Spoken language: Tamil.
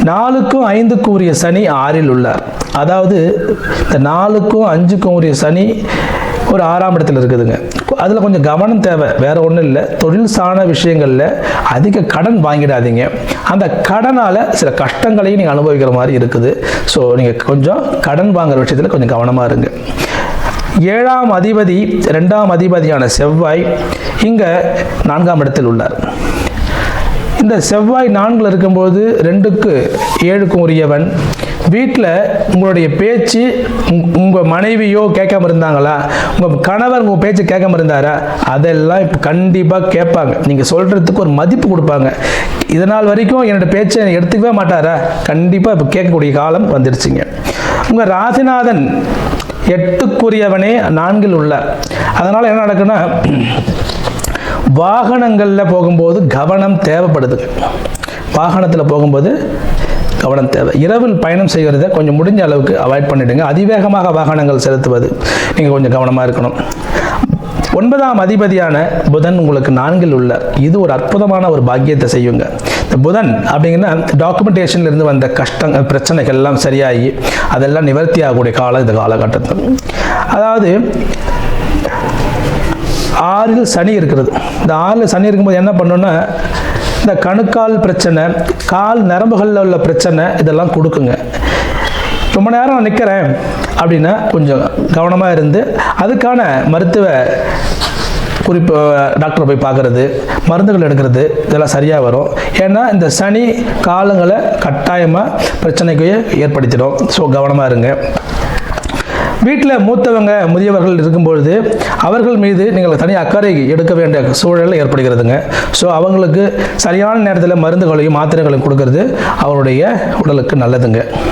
4க்கும் 5க்கும் உரிய சனி 6ல் உள்ளார். அதாவது இந்த 4க்கும் 5க்கும் உரிய சனி ஒரு 6ஆம் இடத்துல இருக்குதுங்க. அதில் கொஞ்சம் கவனம் தேவை, வேற ஒன்றும் இல்லை. தொழில் சார்ந்த விஷயங்களில் அதிக கடன் வாங்கிடாதீங்க. அந்த கடனால் சில கஷ்டங்களையும் நீங்கள் அனுபவிக்கிற மாதிரி இருக்குது. ஸோ நீங்கள் கொஞ்சம் கடன் வாங்குற விஷயத்தில் கொஞ்சம் கவனமாக இருங்க. 7ஆம் அதிபதி 2ஆம் அதிபதியான செவ்வாய் இங்கே 4ஆம் இடத்தில் உள்ளார். இந்த செவ்வாய் 4ல் இருக்கும்போது 2க்கு 7க்கும் உரியவன். வீட்டில் உங்களுடைய பேச்சு உங்கள் மனைவியோ கேட்காம இருந்தாங்களா, உங்கள் கணவர் உங்கள் பேச்சு கேட்காம இருந்தாரா, அதெல்லாம் இப்போ கண்டிப்பாக கேட்பாங்க. நீங்கள் சொல்கிறதுக்கு ஒரு மதிப்பு கொடுப்பாங்க. இதனால் வரைக்கும் என்னோட பேச்சை எடுத்துக்கவே மாட்டாரா, கண்டிப்பாக இப்போ கேட்கக்கூடிய காலம் வந்துடுச்சுங்க. உங்கள் ராசிநாதன் 8க்குரியவனே 4ல் உள்ளார். அதனால் என்ன நடக்குன்னா, வாகனங்களில் போகும்போது கவனம் தேவைப்படுது. வாகனத்தில் போகும்போது கவனம் தேவை. இரவில் பயணம் செய்கிறத கொஞ்சம் முடிஞ்ச அளவுக்கு அவாய்ட் பண்ணிவிடுங்க. அதிவேகமாக வாகனங்கள் செலுத்துவது நீங்கள் கொஞ்சம் கவனமாக இருக்கணும். 9ஆம் அதிபதியான புதன் உங்களுக்கு 4ல் உள்ளார். இது ஒரு அற்புதமான ஒரு பாக்கியத்தை செய்யுங்க. இந்த புதன் அப்படிங்கன்னா டாக்குமெண்டேஷன்ல இருந்து வந்த கஷ்டங்கள் பிரச்சனைகள் எல்லாம் சரியாகி அதெல்லாம் நிவர்த்தி ஆகக்கூடிய காலம் இந்த காலகட்டத்தில். அதாவது 6ல் சனி இருக்கிறது. இந்த 6ல் சனி இருக்கும்போது என்ன பண்ணணும்னா, இந்த கணுக்கால் பிரச்சனை, கால் நரம்புகளில் உள்ள பிரச்சனை இதெல்லாம் கொடுக்குங்க. ரொம்ப நேரம் நான் நிற்கிறேன் அப்படின்னா கொஞ்சம் கவனமாக இருந்து அதுக்கான மருத்துவ குறிப்பு டாக்டரை போய் பார்க்குறது, மருந்துகள் எடுக்கிறது, இதெல்லாம் சரியாக வரும். ஏன்னா இந்த சனி காலங்களை கட்டாயமாக பிரச்சனைக்கு ஏற்படுத்திடும். ஸோ கவனமாக இருங்க. வீட்டில் மூத்தவங்க முதியவர்கள் இருக்கும்பொழுது அவர்கள் மீது நீங்கள் தனி அக்கறை எடுக்க வேண்டிய சூழல் ஏற்படுகிறதுங்க. ஸோ அவங்களுக்கு சரியான நேரத்தில் மருந்துகளையும் மாத்திரைகளையும் கொடுக்கறது அவருடைய உடலுக்கு நல்லதுங்க.